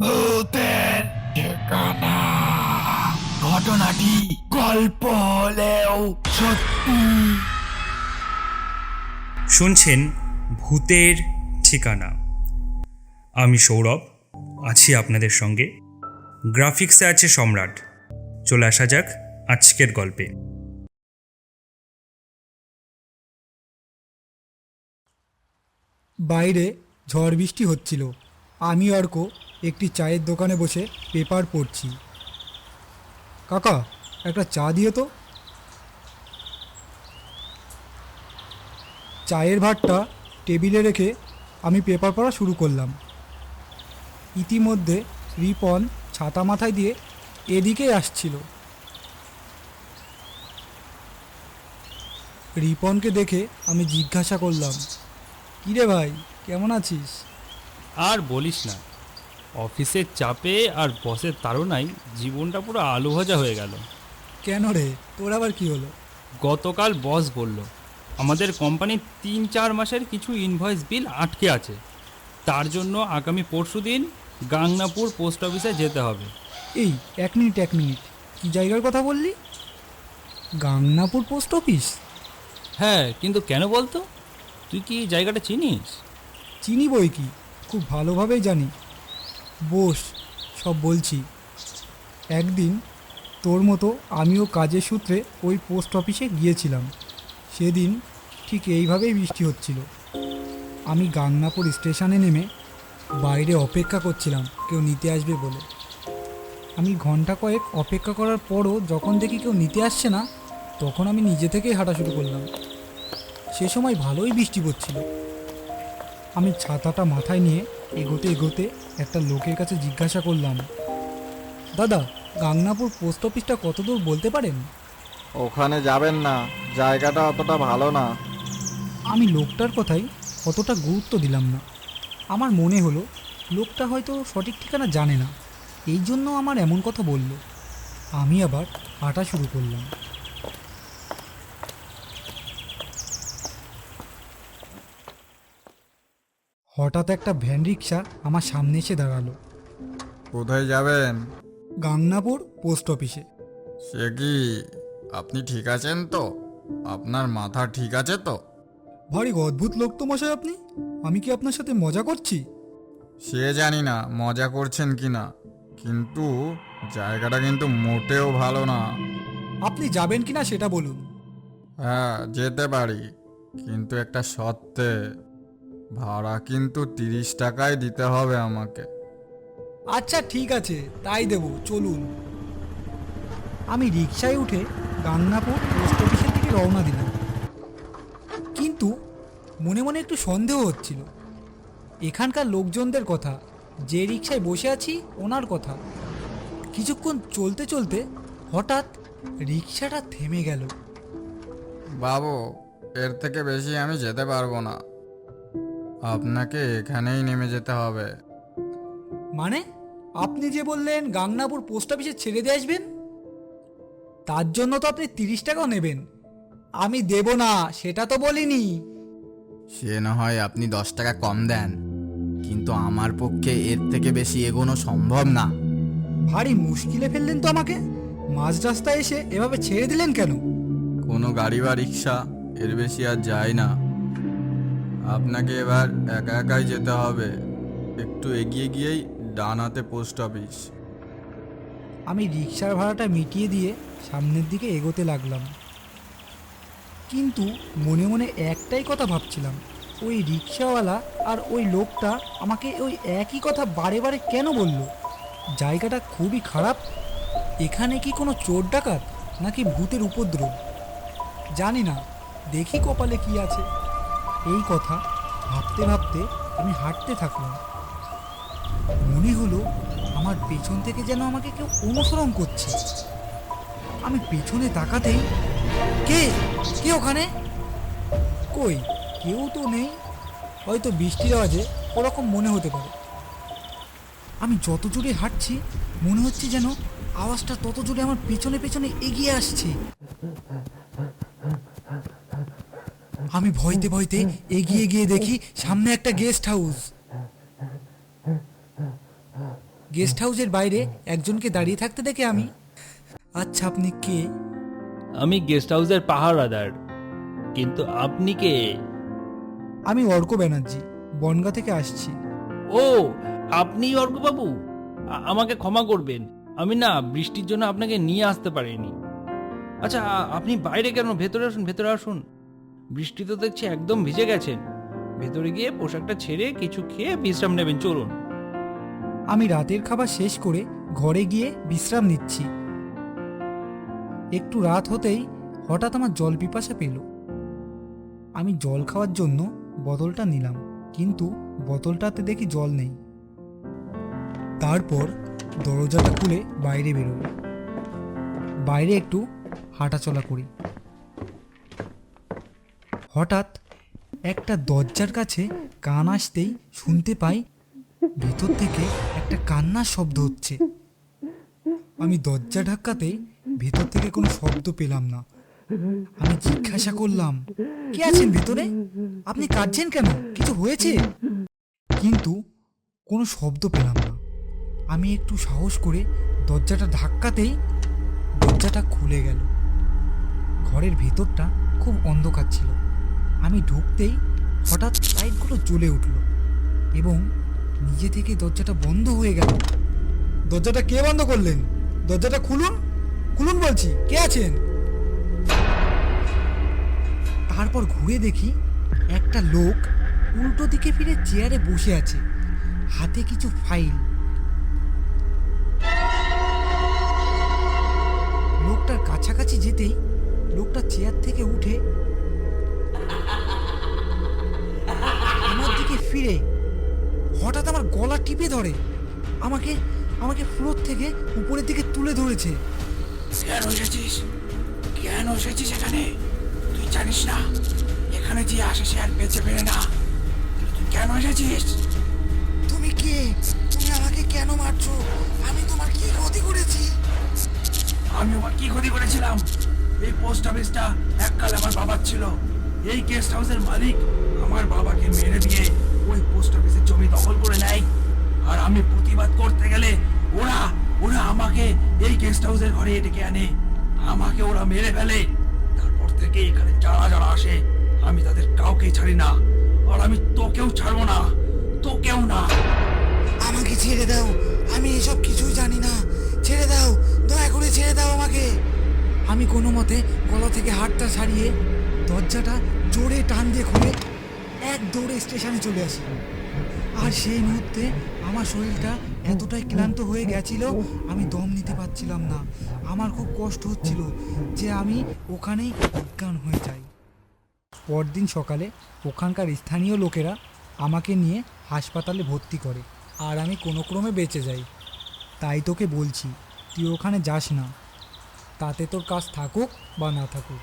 ভূতের ঠিকানা। ঘটনাটি গল্প হলেও সত্যি। শুনছেন ভূতের ঠিকানা। আমি সৌরভ আছি আপনাদের সঙ্গে। গ্রাফিক্সে আছে সম্রাট। চলে আসা যাক আজকের গল্পে। বাইরে ঝড় বৃষ্টি হচ্ছিল। আমি অর্ক একটি চায়ের দোকানে বসে পেপার পড়ছি। কাকা, একটা চা দিও তো। চায়ের ভাতটা টেবিলে রেখে আমি পেপার পড়া শুরু করলাম। ইতিমধ্যে রিপন ছাতা মাথায় দিয়ে এদিকেই আসছিল। রিপনকে দেখে আমি জিজ্ঞাসা করলাম, কিরে ভাই, কেমন আছিস? আর বলিস না, অফিসের চাপে আর বসের তাড়নায় জীবনটা পুরো আলু ভাজা হয়ে গেল। কেন রে, তোর আবার কি হলো? গতকাল বস বলল আমাদের কোম্পানির 3-4 মাসের কিছু ইনভয়েস বিল আটকে আছে, তার জন্য আগামী পরশুদিন গাংনাপুর পোস্ট অফিসে যেতে হবে। এই এক মিনিট, কি জায়গার কথা বললি? Gangnapur post office? হ্যাঁ, কিন্তু কেন বলতো? তুই কি জায়গাটা চিনিস? চিনি বই কি, খুব ভালোভাবেই জানি। বস, সব বলছি। একদিন তোর মতো আমিও কাজের সূত্রে ওই পোস্ট অফিসে গিয়েছিলাম। সেদিন ঠিক এইভাবেই বৃষ্টি হচ্ছিল। আমি গাংনাপুর স্টেশনে নেমে বাইরে অপেক্ষা করছিলাম কেউ নিতে আসবে বলে। আমি ঘন্টা কয়েক অপেক্ষা করার পরও যখন দেখি কেউ নিতে আসছে না, তখন আমি নিজে থেকেই হাঁটা শুরু করলাম। সে সময় ভালোই বৃষ্টি পড়ছিল। আমি ছাতাটা মাথায় নিয়ে এগোতে এগোতে একটা লোকের কাছে জিজ্ঞাসা করলাম, দাদা, গাংনাপুর পোস্ট অফিসটা কত দূর বলতে পারেন? ওখানে যাবেন না, জায়গাটা অতটা ভালো না। আমি লোকটার কথাই অতটা গুরুত্ব দিলাম না। আমার মনে হলো লোকটা হয়তো সঠিক ঠিকানা জানে না, এই জন্য আমার এমন কথা বলল। আমি আবার হাঁটা শুরু করলাম। হঠাৎ একটা ভ্যান রিক্সা আমার সামনে এসে দাঁড়ালো। কোথায় যাবেন? গাংনাপুর পোস্ট অফিসে। সে কি, আপনি ঠিক আছেন তো? আপনার মাথা ঠিক আছে তো? ভারী অদ্ভুত লোক তো মশাই আপনি। আমি কি আপনার সাথে মজা করছি? সে জানি না মজা করছেন কি না, কিন্তু জায়গাটা কিন্তু মোটেও ভালো না। আপনি যাবেন কি না সেটা বলুন। হ্যাঁ, যেতে পারি, কিন্তু একটা শর্তে। ভাড়া কিন্তু 30 টাকায় দিতে হবে আমাকে। আচ্ছা ঠিক আছে, তাই দেব, চলুন। আমি রিকশায় উঠে গাংনাপুর পোস্ট অফিসের দিকে রওনা দিলাম। কিন্তু মনে মনে একটু সন্দেহ হচ্ছিল। এখানকার লোকজনদের কথা, যে রিকশায় বসে আছি ওনার কথা। কিছুক্ষণ চলতে চলতে হঠাৎ রিকশাটা থেমে গেল। বাবু, এর থেকে বেশি আমি যেতে পারবো না, আপনাকে এখানেই নেমে যেতে হবে। মানে, আপনি যে বললেন গাংনাপুর পোস্ট অফিসে ছেড়ে দিয়ে আসবেন, তার জন্য তো আপনি 30 টাকাও নেবেন। আমি দেব না সেটা তো বলিনি। সে না হয় আপনি 10 টাকা কম দেন, কিন্তু আমার পক্ষে এর থেকে বেশি এগোনো সম্ভব না। ভারী মুশকিলে ফেললেন তো আমাকে। মাঝ রাস্তায় এসে এভাবে ছেড়ে দিলেন কেন? কোনো গাড়ি বা রিক্সা এর বেশি আর যায় না, আপনাকে এবার একা একাই যেতে হবে। একটু এগিয়ে গিয়েই ডান হাতে পোস্ট অফিস। আমি রিকশার ভাড়াটা মিটিয়ে দিয়ে সামনের দিকে এগোতে লাগলাম। কিন্তু মনে মনে একটাই কথা ভাবছিলাম, ওই রিকশাওয়ালা আর ওই লোকটা আমাকে ওই একই কথা বারে বারে কেন বলল? জায়গাটা খুবই খারাপ। এখানে কি কোনো চোর ডাকাত নাকি ভূতের উপদ্রব? জানি না, দেখি কপালে কি আছে। এই কথা ভাবতে ভাবতে আমি হাঁটতে থাকলাম। মনে হলো আমার পেছন থেকে যেন আমাকে কেউ অনুসরণ করছে। আমি পেছনে তাকাতেই, কে কে ওখানে? কই, কেউ তো নেই। হয়তো বৃষ্টির আওয়াজে ওরকম মনে হতে পারে। আমি যত জোরে হাঁটছি মনে হচ্ছে যেন আওয়াজটা তত জোরে আমার পেছনে পেছনে এগিয়ে আসছে। আমি ভয়তে ভয়তে এগিয়ে গিয়ে দেখি সামনে একটা গেস্ট হাউস। গেস্ট হাউসের বাইরে একজনকে দাঁড়িয়ে থাকতে দেখে আমি, আচ্ছা আপনি কে? আমি গেস্ট হাউসের পাহারাদার, কিন্তু আপনি কে? আমি অর্ক ব্যানার্জি, বনগাঁ থেকে আসছি। ও, আপনি অর্কবাবু, আমাকে ক্ষমা করবেন, আমি না বৃষ্টির জন্য আপনাকে নিয়ে আসতে পারিনি। আচ্ছা, আপনি বাইরে কেন? ভেতরে আসুন, ভেতরে আসুন। বৃষ্টি তো দেখছি একদম ভিজে গেছেন। ভেতরে গিয়ে পোশাকটা ছেড়ে কিছু খেয়ে বিশ্রাম নেবেন, চলুন। আমি রাতের খাবার শেষ করে ঘরে গিয়ে বিশ্রাম নিচ্ছি। একটু রাত হতেই হঠাৎ আমার জল পিপাসা পেল। আমি জল খাওয়ার জন্য বোতলটা নিলাম, কিন্তু বোতলটাতে দেখি জল নেই। তারপর দরজাটা খুলে বাইরে বেরোই। বাইরে একটু হাঁটাচলা করি। হঠাৎ একটা দরজার কাছে কান আসতেই শুনতে পাই ভেতর থেকে একটা কান্নার শব্দ হচ্ছে। আমি দরজা ধাক্কাতেই ভেতর থেকে কোনো শব্দ পেলাম না। আমি জিজ্ঞাসা করলাম, কে আছেন ভেতরে? আপনি কাঁদছেন কেন? কিছু হয়েছে? কিন্তু কোনো শব্দ পেলাম না। আমি একটু সাহস করে দরজাটা ধাক্কাতেই দরজাটা খুলে গেল। ঘরের ভেতরটা খুব অন্ধকার ছিল। আমি ঢুকতেই হঠাৎ লাইটগুলো জ্বলে উঠল এবং নিজে থেকে দরজাটা বন্ধ হয়ে গেল। দরজাটা কে বন্ধ করলেন? দরজাটা খুলুন, খুলুন বলছি, কে আছেন? তারপর ঘুরে দেখি একটা লোক উল্টো দিকে ফিরে চেয়ারে বসে আছে, হাতে কিছু ফাইল। লোকটার কাছাকাছি যেতেই লোকটা চেয়ার থেকে উঠে আমার দিকে ফিরে হঠাৎ আমার গলা টিপে ধরে আমাকে আমাকে ফ্লোর থেকে উপরের দিকে তুলে ধরেছে। কেন এসেছিস? কেন এসেছিস এখানে? তুই জানিস না এখানে যে আসে সে আর বেঁচে ফেরে না। তুই কেন এসেছিস? তুমি কে? তুমি আমাকে কেন মারছো? আমি তোমার কি ক্ষতি করেছি? আমি আমার কি ক্ষতি করেছিলাম? এই পোস্ট অফিসটা এককাল আমার বাবার ছিল। এই গেস্ট হাউসের মালিক আমার বাবাকে মেরে দিয়ে ওই পোস্ট অফিসের জমি দখল করে নেয়। আর আমি প্রতিবাদ করতে গেলে ওরা ওরা আমাকে এই গেস্ট হাউসের ঘরে ডেকে আনে। আমাকে ওরা মেরে ফেলে। তারপর থেকে এখানে যারা যারা আসে আমি তাদের কাউকে ছাড়ি না। আর আমি তোকেও ছাড়বো না, তোকেও না। আমাকে ছেড়ে দাও, আমি এসব কিছুই জানি না। ছেড়ে দাও, দয়া করে ছেড়ে দাও আমাকে। আমি কোনো মতে গলা থেকে হাতটা ছাড়িয়ে দরজাটা জোরে টান দিয়ে খুলে এক দৌড়ে স্টেশনে চলে আসি। আর সেই মুহূর্তে আমার শরীরটা এতটাই ক্লান্ত হয়ে গেছিল, আমি দম নিতে পারছিলাম না। আমার খুব কষ্ট হচ্ছিল যে আমি ওখানেই অজ্ঞান হয়ে যাই। পরদিন সকালে ওখানকার স্থানীয় লোকেরা আমাকে নিয়ে হাসপাতালে ভর্তি করে, আর আমি কোনো ক্রমে বেঁচে যাই। তাই তোকে বলছি, তুই ওখানে যাস না, তাতে তোর কাজ থাকুক বা না থাকুক।